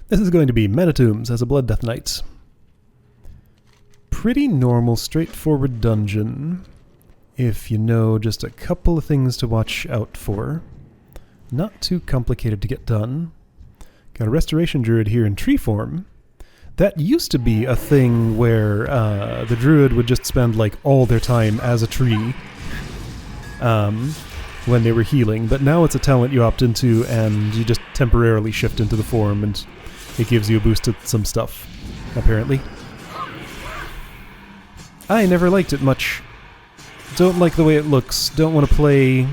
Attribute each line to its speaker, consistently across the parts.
Speaker 1: This is going to be Manitombs as a Blood Death Knight. Pretty normal, straightforward dungeon, if you know just a couple of things to watch out for. Not too complicated to get done. Got a Restoration Druid here in tree form. That used to be a thing where the Druid would just spend like all their time as a tree when they were healing, but now it's a talent you opt into and you just temporarily shift into the form and it gives you a boost to some stuff, apparently. I never liked it much. Don't like the way it looks. Don't want to play,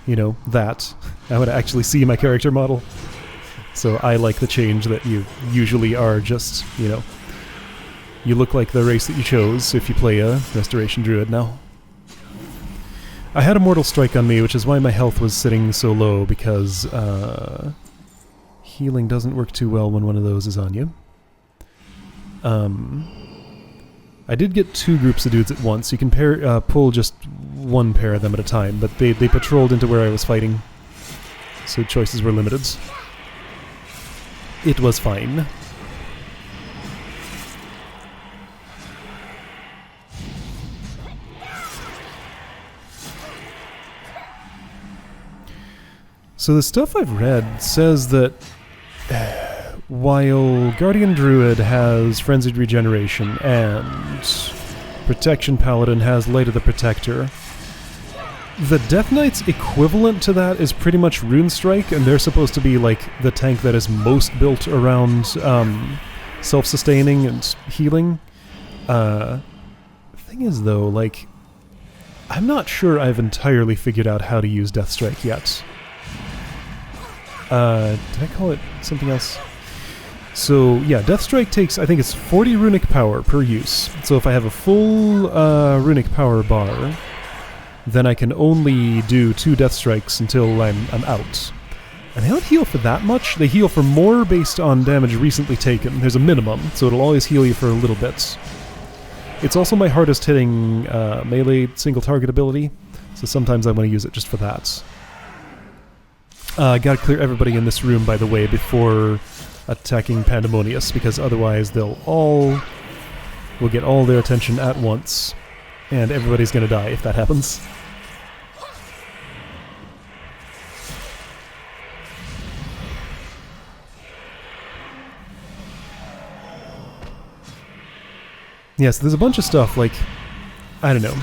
Speaker 1: you know, that. I want to actually see my character model. So I like the change that you usually are just, you know, you look like the race that you chose if you play a Restoration Druid now. I had a Mortal Strike on me, which is why my health was sitting so low, because healing doesn't work too well when one of those is on you. I did get 2 groups of dudes at once. You can pull just one pair of them at a time, but they patrolled into where I was fighting, so choices were limited. It was fine. So the stuff I've read says that while Guardian Druid has Frenzied Regeneration and Protection Paladin has Light of the Protector, the Death Knight's equivalent to that is pretty much Rune Strike, and they're supposed to be like the tank that is most built around self-sustaining and healing. Thing is though, like, I'm not sure I've entirely figured out how to use Death Strike yet. Did I call it something else? So yeah, Death Strike takes, I think it's 40 runic power per use. So if I have a full runic power bar, then I can only do 2 Death Strikes until I'm out. And they don't heal for that much. They heal for more based on damage recently taken. There's a minimum, so it'll always heal you for a little bit. It's also my hardest hitting melee single target ability, so sometimes I want to use it just for that. Gotta clear everybody in this room, by the way, before attacking Pandemonius, because otherwise will get all their attention at once, and everybody's gonna die if that happens. Yes, there's a bunch of stuff, like, I don't know.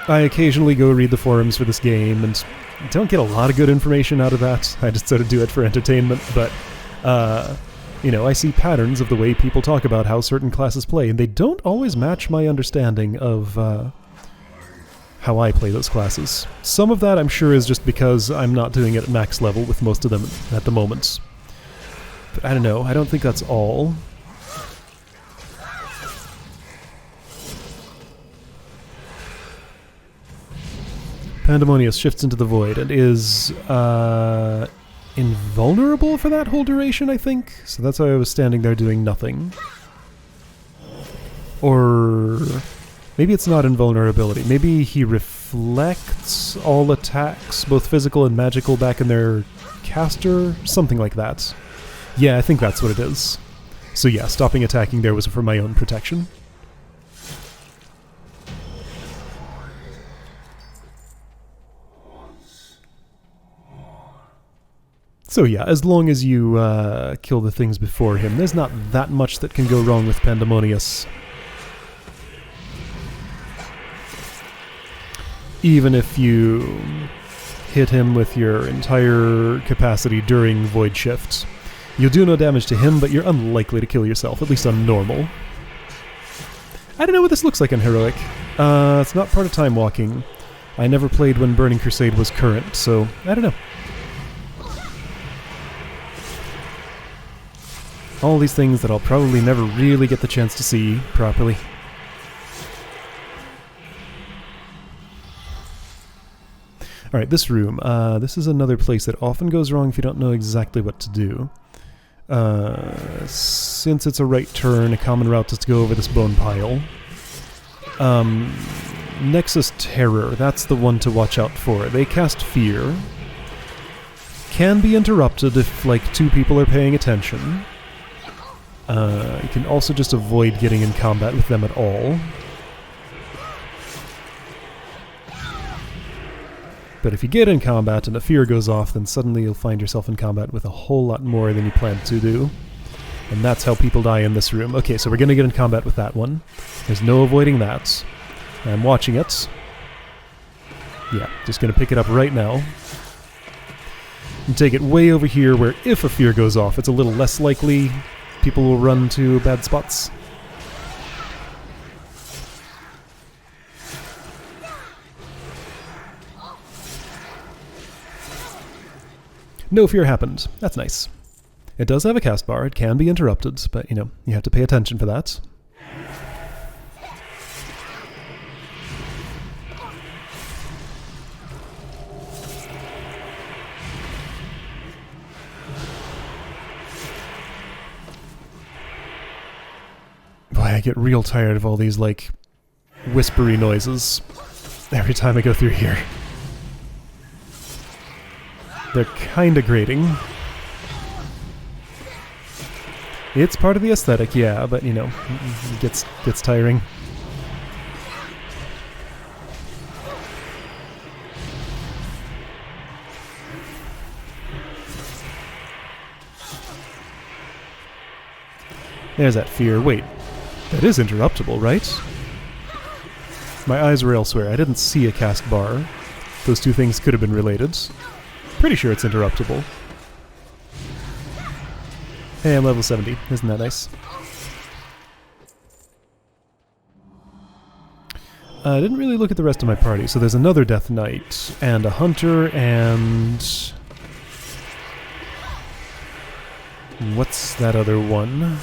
Speaker 1: I occasionally go read the forums for this game, and don't get a lot of good information out of that. I just sort of do it for entertainment, but, you know, I see patterns of the way people talk about how certain classes play, and they don't always match my understanding of how I play those classes. Some of that, I'm sure, is just because I'm not doing it at max level with most of them at the moment. But I don't know, I don't think that's all. Pandemonius shifts into the void and is invulnerable for that whole duration, I think. So that's why I was standing there doing nothing. Or maybe it's not invulnerability. Maybe he reflects all attacks, both physical and magical, back in their caster? Something like that. Yeah, I think that's what it is. So yeah, stopping attacking there was for my own protection. So yeah, as long as you kill the things before him, there's not that much that can go wrong with Pandemonius. Even if you hit him with your entire capacity during Void Shift, you'll do no damage to him, but you're unlikely to kill yourself, at least on normal. I don't know what this looks like on Heroic. It's not part of Time Walking. I never played when Burning Crusade was current, so I don't know. All these things that I'll probably never really get the chance to see properly. Alright, this room. This is another place that often goes wrong if you don't know exactly what to do. Since it's a right turn, a common route is to go over this bone pile. Nexus Terror, that's the one to watch out for. They cast Fear. can be interrupted if, like, 2 people are paying attention. You can also just avoid getting in combat with them at all. But if you get in combat and a fear goes off, then suddenly you'll find yourself in combat with a whole lot more than you planned to do. And that's how people die in this room. Okay, so we're going to get in combat with that one. There's no avoiding that. I'm watching it. Yeah, just going to pick it up right now. And take it way over here where if a fear goes off, it's a little less likely people will run to bad spots. No fear happened. That's nice. It does have a cast bar. It can be interrupted, but, you know, you have to pay attention for that. Boy, I get real tired of all these, like, whispery noises every time I go through here. They're kinda grating. It's part of the aesthetic, yeah, but, you know, it gets tiring. There's that fear. Wait, that is interruptible, right? My eyes were elsewhere. I didn't see a cast bar. Those 2 things could have been related. Pretty sure it's interruptible. Hey, I'm level 70. Isn't that nice? I didn't really look at the rest of my party. So there's another Death Knight, and a Hunter, and... what's that other one?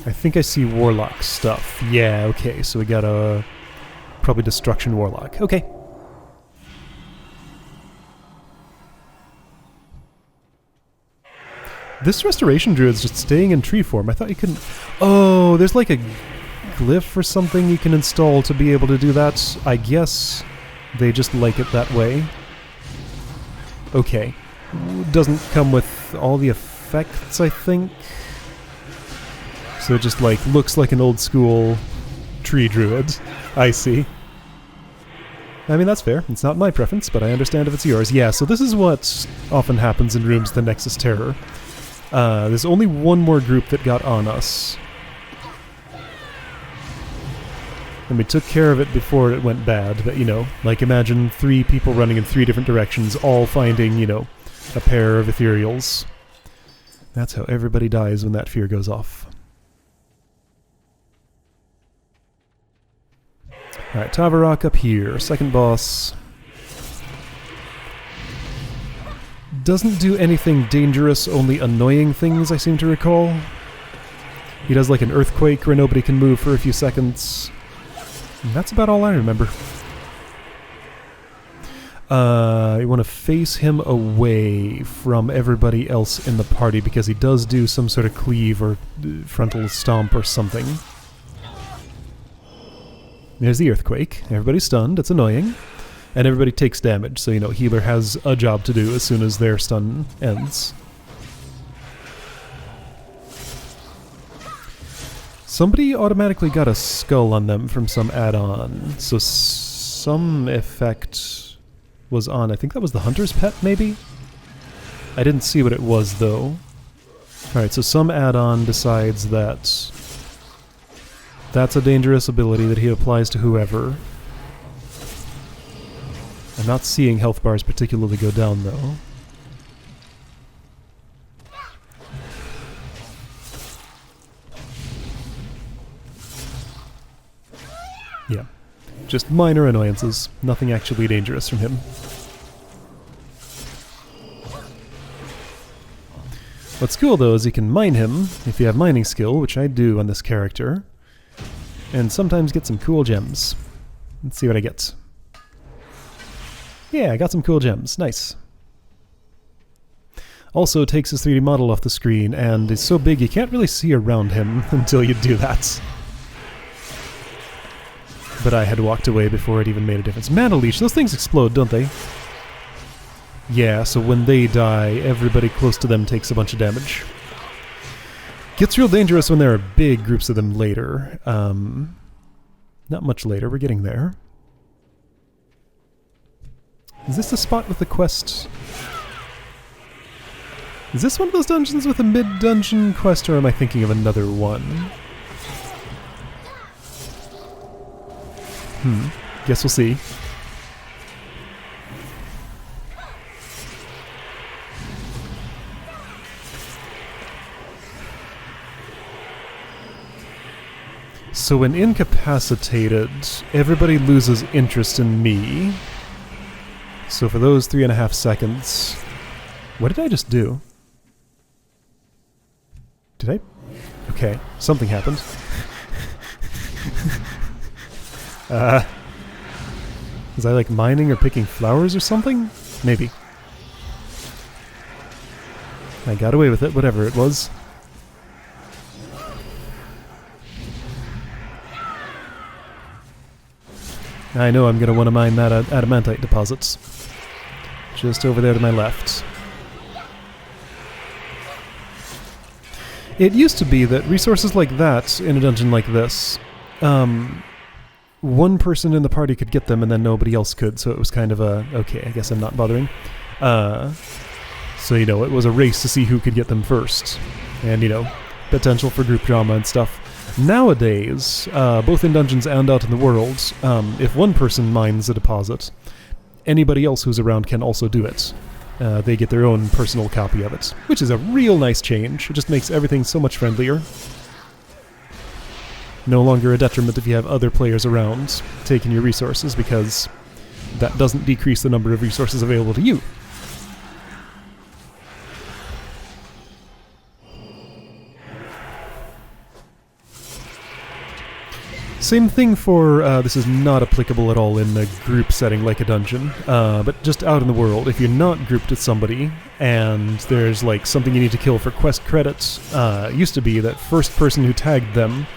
Speaker 1: I think I see Warlock stuff. Yeah, okay, so we got a... probably Destruction Warlock. Okay. This Restoration Druid's just staying in tree form. I thought you couldn't... Oh, there's like a glyph or something you can install to be able to do that. I guess they just like it that way. Okay. Doesn't come with all the effects, I think. So it just, like, looks like an old school tree druid. I see. I mean, that's fair. It's not my preference, but I understand if it's yours. Yeah, so this is what often happens in rooms of the Nexus Terror. There's only one more group that got on us. And we took care of it before it went bad, but, you know, like imagine 3 people running in 3 different directions, all finding, you know, a pair of ethereals. That's how everybody dies when that fear goes off. Alright, Tavarok up here, second boss. Doesn't do anything dangerous, only annoying things, I seem to recall. He does like an earthquake where nobody can move for a few seconds. And that's about all I remember. You want to face him away from everybody else in the party because he does do some sort of cleave or frontal stomp or something. There's the earthquake. Everybody's stunned. It's annoying. And everybody takes damage, so, you know, healer has a job to do as soon as their stun ends. Somebody automatically got a skull on them from some add-on, so some effect was on. I think that was the Hunter's Pet, maybe? I didn't see what it was, though. Alright, so some add-on decides that that's a dangerous ability that he applies to whoever. I'm not seeing health bars particularly go down, though. Yeah. Just minor annoyances. Nothing actually dangerous from him. What's cool, though, is you can mine him, if you have mining skill, which I do on this character, and sometimes get some cool gems. Let's see what I get. Yeah, I got some cool gems. Nice. Also takes his 3D model off the screen, and is so big you can't really see around him until you do that. But I had walked away before it even made a difference. Mana Leech, those things explode, don't they? Yeah, so when they die, everybody close to them takes a bunch of damage. Gets real dangerous when there are big groups of them later. Not much later, we're getting there. Is this the spot with the quest? Is this one of those dungeons with a mid-dungeon quest, or am I thinking of another one? Guess we'll see. So when incapacitated, everybody loses interest in me. So for those 3.5 seconds... What did I just do? Did I? Okay, something happened. Was I like mining or picking flowers or something? Maybe. I got away with it, whatever it was. I know I'm gonna want to mine that adamantite deposits. Just over there to my left. It used to be that resources like that in a dungeon like this, one person in the party could get them and then nobody else could, so it was kind of a, okay, I guess I'm not bothering. So, you know, it was a race to see who could get them first. And, you know, potential for group drama and stuff. Nowadays, both in dungeons and out in the world, if one person mines a deposit, anybody else who's around can also do it. They get their own personal copy of it, which is a real nice change. It just makes everything so much friendlier. No longer a detriment if you have other players around taking your resources, because that doesn't decrease the number of resources available to you. Same thing for, this is not applicable at all in a group setting like a dungeon, but just out in the world, if you're not grouped with somebody, and there's like something you need to kill for quest credits, it used to be that first person who tagged them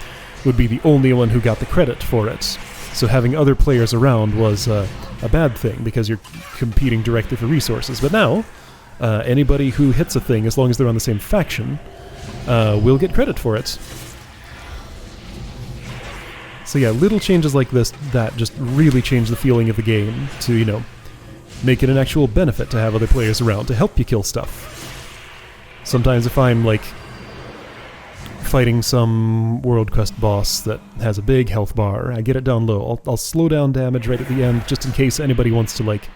Speaker 1: would be the only one who got the credit for it. So having other players around was a bad thing, because you're competing directly for resources. But now, anybody who hits a thing, as long as they're on the same faction, will get credit for it. So yeah, little changes like this that just really change the feeling of the game to, you know, make it an actual benefit to have other players around to help you kill stuff. Sometimes if I'm, like, fighting some world quest boss that has a big health bar, I get it down low. I'll slow down damage right at the end, just in case anybody wants to, like,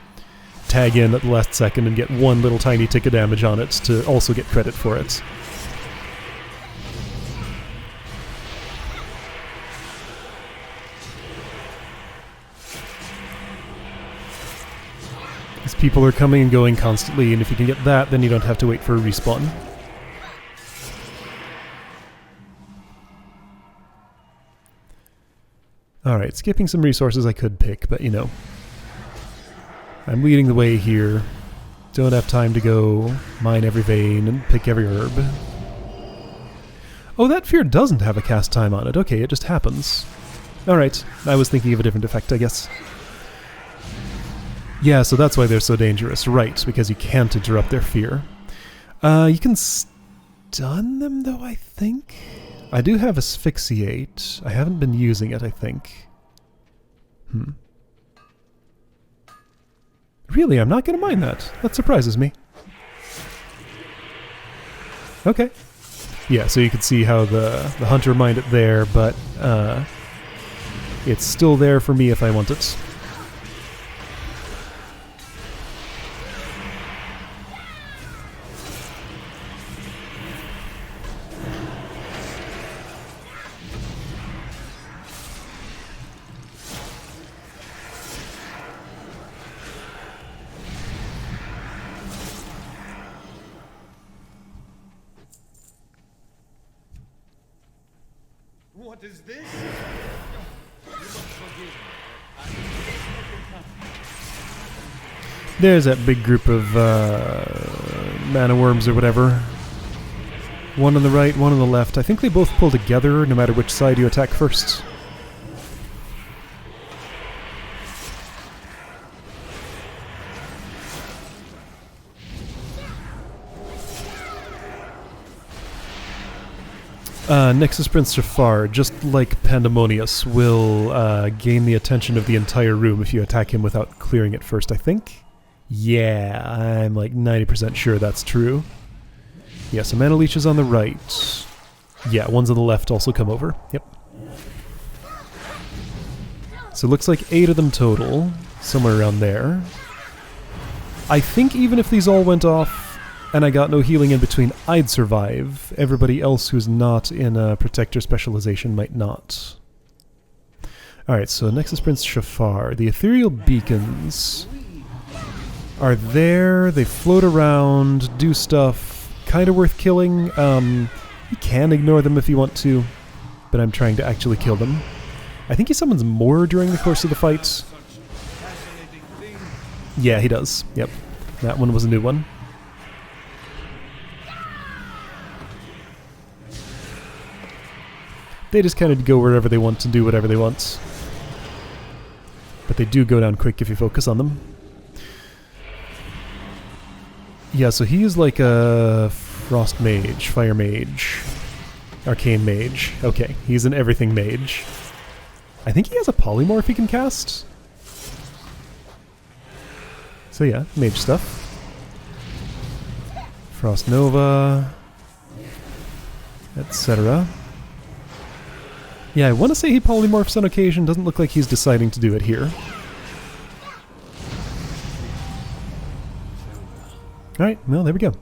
Speaker 1: tag in at the last second and get one little tiny tick of damage on it to also get credit for it. People are coming and going constantly, and if you can get that, then you don't have to wait for a respawn. Alright, skipping some resources I could pick, but you know. I'm leading the way here. Don't have time to go mine every vein and pick every herb. Oh, that fear doesn't have a cast time on it. Okay, it just happens. Alright, I was thinking of a different effect, I guess. Yeah, so that's why they're so dangerous, right, because you can't interrupt their fear. You can stun them, though, I think? I do have Asphyxiate. I haven't been using it, I think. Really, I'm not going to mind that. That surprises me. Okay. Yeah, so you can see how the hunter mined it there, but it's still there for me if I want it.
Speaker 2: What is this?
Speaker 1: There's that big group of mana worms or whatever. One on the right, one on the left. I think they both pull together no matter which side you attack first. Nexus Prince Jafar, just like Pandemonius, will gain the attention of the entire room if you attack him without clearing it first, I think. Yeah, I'm like 90% sure that's true. Yeah, so Mana Leech is on the right. Yeah, ones on the left also come over. Yep. So it looks like 8 of them total, somewhere around there. I think even if these all went off and I got no healing in between, I'd survive. Everybody else who's not in a Protector specialization might not. Alright, so Nexus Prince Jafar. The Ethereal Beacons are there, they float around, do stuff, kind of worth killing. You can ignore them if you want to, but I'm trying to actually kill them. I think he summons more during the course of the fight. Yeah, he does. Yep. That one was a new one. They just kind of go wherever they want to do whatever they want. But they do go down quick if you focus on them. Yeah, so he is like a Frost Mage, Fire Mage, Arcane Mage. Okay, he's an everything mage. I think he has a polymorph he can cast. So yeah, mage stuff. Frost Nova, etc. Yeah, I want to say he polymorphs on occasion. Doesn't look like he's deciding to do it here. Alright, well, there we go.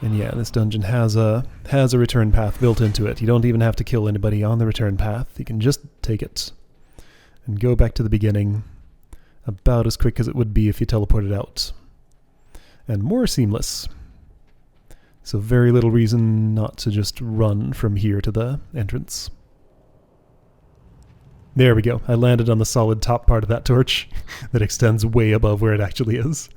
Speaker 1: And yeah, this dungeon has a return path built into it. You don't even have to kill anybody on the return path. You can just take it and go back to the beginning about as quick as it would be if you teleported out. And more seamless. So very little reason not to just run from here to the entrance. There we go. I landed on the solid top part of that torch that extends way above where it actually is.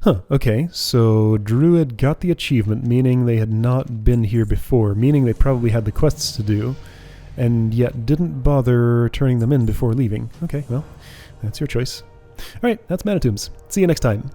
Speaker 1: Huh, okay, so Druid got the achievement, meaning they had not been here before, meaning they probably had the quests to do, and yet didn't bother turning them in before leaving. Okay, well, that's your choice. Alright, that's Mana Tombs. See you next time.